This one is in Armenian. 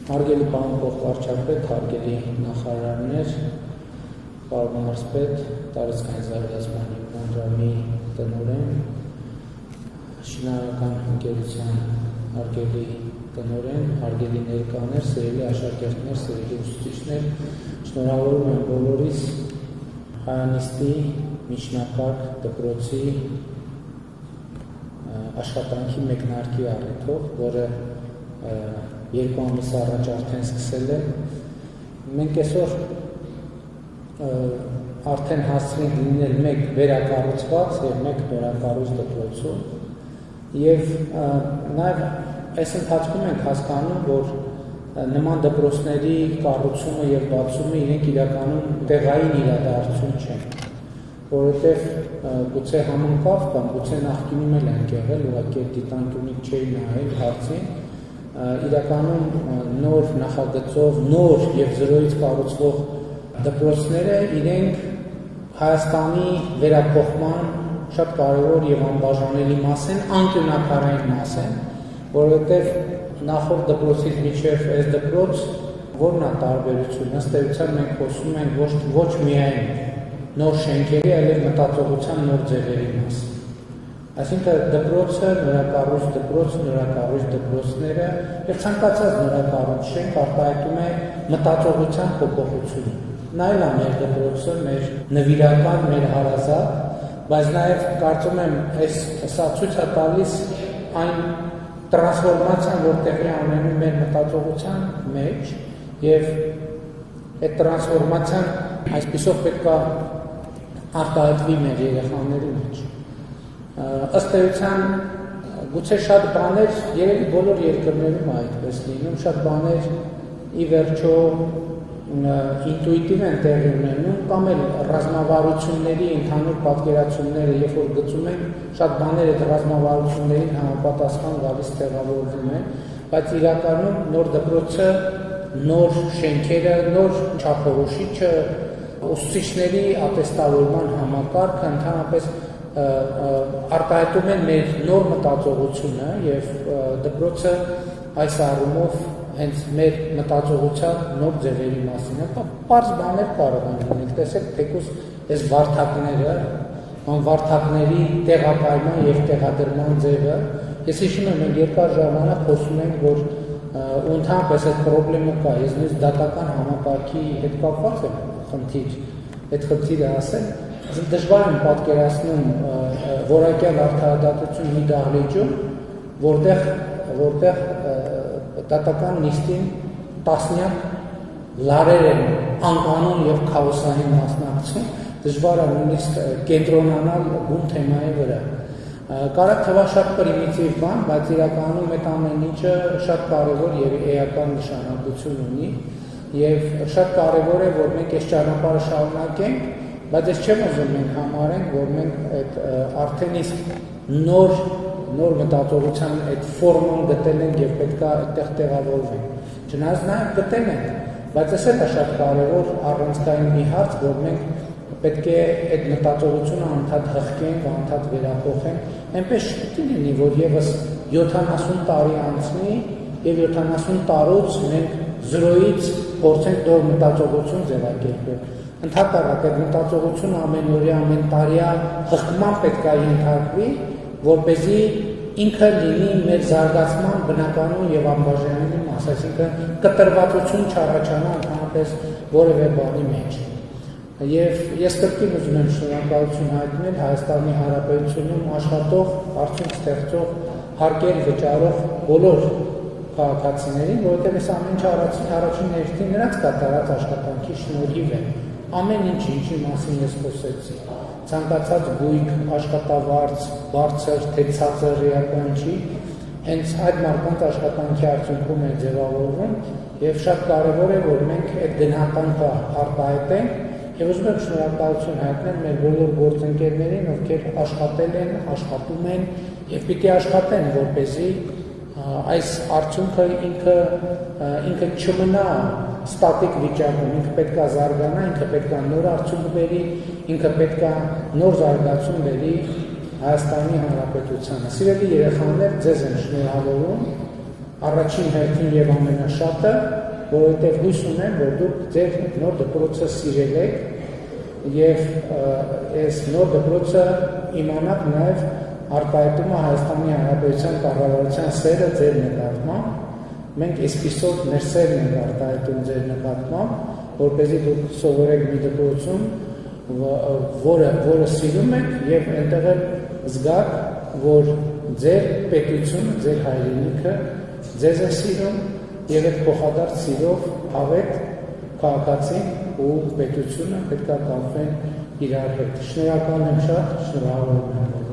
Հարգելի պարոն փոխվարչապետ, հարգելի նախարարներ, պարոն մարզպետ, տարածքային զարգացման հիմնադրամի տնօրեն, շինարարական ընկերության հարգելի տնօրեն, հարգելի ներկաներ, սիրելի աշակերտներ, սիրելի ուսուցիչներ, շնորհավորում եմ բոլորիս Հայանիստի միջնակարգ դպրոցի աշխատանքի մեկնարկի առիթով, որը 2 ամիս առաջ արդեն սկսել է։ Մենք այսօր արդեն հասցրինք լինել մեկ վերակառուցված և մեկ նորակառույց դպրոցում և նաև այս ընթացքում ենք հասկանում, որ նման դպրոցների կառուցումը և բացումը իրենք իրականում տեղային իրադարձություն չեն, որովհետև գուցե համընկավ կամ գուցե նախկինում էլ են եղել, ուղղակի դիտանկյունից չէի նայել հարցին, իրականում նոր նախագծով, նոր և զրոյից կառուցվող դպրոցները իրենք Հայաստանի վերափոխման շատ կարևոր և անբաժանելի մաս են, անկյունաքարային մաս են, որովհետև նախորդ դպրոցից մինչև այս դպրոց որն է տարբերությունը, ըստ էության մենք խոսում ենք ոչ միայն նոր շենքերի, այլև մտածողության նոր ձևերի մասին։ Այսինքն դպրոցը, նորակառույց դպրոցները և ցանկացած նորակառույց շենք արտահայտում է մտածողության փոփոխությունը։ Նա էլ է մեր դպրոցը, մեր նվիրական, մեր հարազատ, բայց նաև կարծում եմ սա ցույց է տալիս այն տրանսֆորմացիան, որ տեղի ունենում մեր մտածողության մեջ և այդ տրանսֆորմացիան այսպիսով պետք է արտահայտվի մեր երեխաների մեջ։ Ըստ էության գուցե շատ բաներ, երևի բոլոր երկրներում այդպես լինում, շատ բաներ ի վերջո ինտուիտիվ են տեղի ունենում, կամ էլ ռազմավարությունների ընդհանուր պատկերացումները, երբ որ գծում են, շատ բաներ այդ ռազմավարություններին համապատասխան գալիս տեղավորվում են, բայց իրականում նոր դպրոցը, նոր շենքերը, նոր չափորոշիչը, ուսուցիչների ատեստավորման համակարգը ընդհանրապես արտահայտում են մեր նոր մտածողությունը և դպրոցը այս առումով հենց մեր մտածողության նոր ձևերի մասին է, պարզ բաներ կարող են լինել, տեսեք թեկուզ այս վարդակները, վարդակների տեղակայման և տեղադրման ձևը, ես հիշում եմ մենք երկար ժամանակ խոսում ենք, որ ընդհանրապես այդ պրոբլեմը կա, ես նույնիսկ դատական համակարգի հետ կապված եմ այդ խնդիրը ասել, դժվար եմ պատկերացնում որակյալ արդարադատություն մի դահլիճում, որտեղ դատական նիստին տասնյակ լարեր են անկանոն և քաոսային մասնակցում, դժվար է նույնիսկ կենտրոնանալ բուն թեմայի վրա։ Կարող թվա շատ պրիմիտիվ բան, բայց իրականում այդ ամեն ինչը շատ կարևոր և էական նշանակություն ունի և շատ կարևոր է, որ մենք այս ճանապարհը շարունակենք, բայց ես չեմ ուզում մենք համարենք, որ մենք արդեն իսկ նոր մտածողության այդ ֆորմում գտել ենք և պետք է այդտեղ տեղավորվենք։ Չնայած նաև գտել ենք, բայց այս էլ է շատ կարևոր առանցքային մի հարց, որ մենք պետք է այդ մտածողությունը անդադ հղկենք, անդադ վերափոխենք, այնպես չպետք է լինի, որ ևս 70 տարի անցնի և 70 տարուց մենք զրոյից փորձենք նոր մտածողություն ձևակերպել։ Ընդհակառակ այդ մտածողությունը ամենօրյա, ամենտարյա հղկման պետք է ենթարկվի, որպեսզի ինքը լինի մեր զարգացման բնականon և անբաժանելի մաս, այսինքն կտրվածություն չառաջանա ընդհանրապես որևէ բանի մեջ։ Եվ ես կրկին ուզում եմ շնորհակալություն հայտնել Հայաստանի Հանրապետությունում աշխատող, արդյունք ստեղծող, հարկեր վճարող բոլոր քաղաքացիներին, որովհետև այս ամեն ինչ առաջին հերթին նրանց կատարած աշխատանքի շնորհիվ է։ Ամեն ինչի մասին ես խոսեցի, ցանկացած գույք, աշխատավարձ, բարձր, թե ցածր էական չի, հենց այդ մարդկանց աշխատանքի արդյունքում է ձևավորվում և շատ կարևոր է, որ մենք այդ գնահատանքը արտահայտենք և ուզում եմ շնորհակալություն հայտնել մեր բոլոր գործընկերներին, ովքեր աշխատել են, աշխատում են և պիտի աշխատեն, որպեսզի այս արդյունքը ինքը չմնա ստատիկ վիճակում, ինքը պետք է զարգանա, ինքը պետք է նոր արդյունք բերի, ինքը պետք է նոր զարգացում բերի Հայաստանի Հանրապետությանը։ Սիրելի երեխաներ, ձեզ եմ շնորհավորում, առաջին հերթին եւ ամենաշատը, որովհետեւ հույս ունեմ, որ դուք ձեր նոր դպրոցը սիրել եք եւ այս նոր դպրոցը իմանաք նաեւ արտահայտում է Հայաստանի Հանրապետության կառավարության սերը ձեր նկատմամբ։ Մենք այսպիսով մեր սերն ենք արտահայտում ձեր նկատմամբ, որպեսզի դուք սովորեք մի դպրոցում, որը սիրում եք եւ այնտեղ զգաք, որ ձեր պետությունը, ձեր հայրենիքը ձեզ է սիրում եւ այդ փոխադարձ սիրով ավետ քաղաքացին ու պետությունը պետք է կապվեն իրար հետ։ Շնորհակալ եմ շատ, շնորհավորում եմ։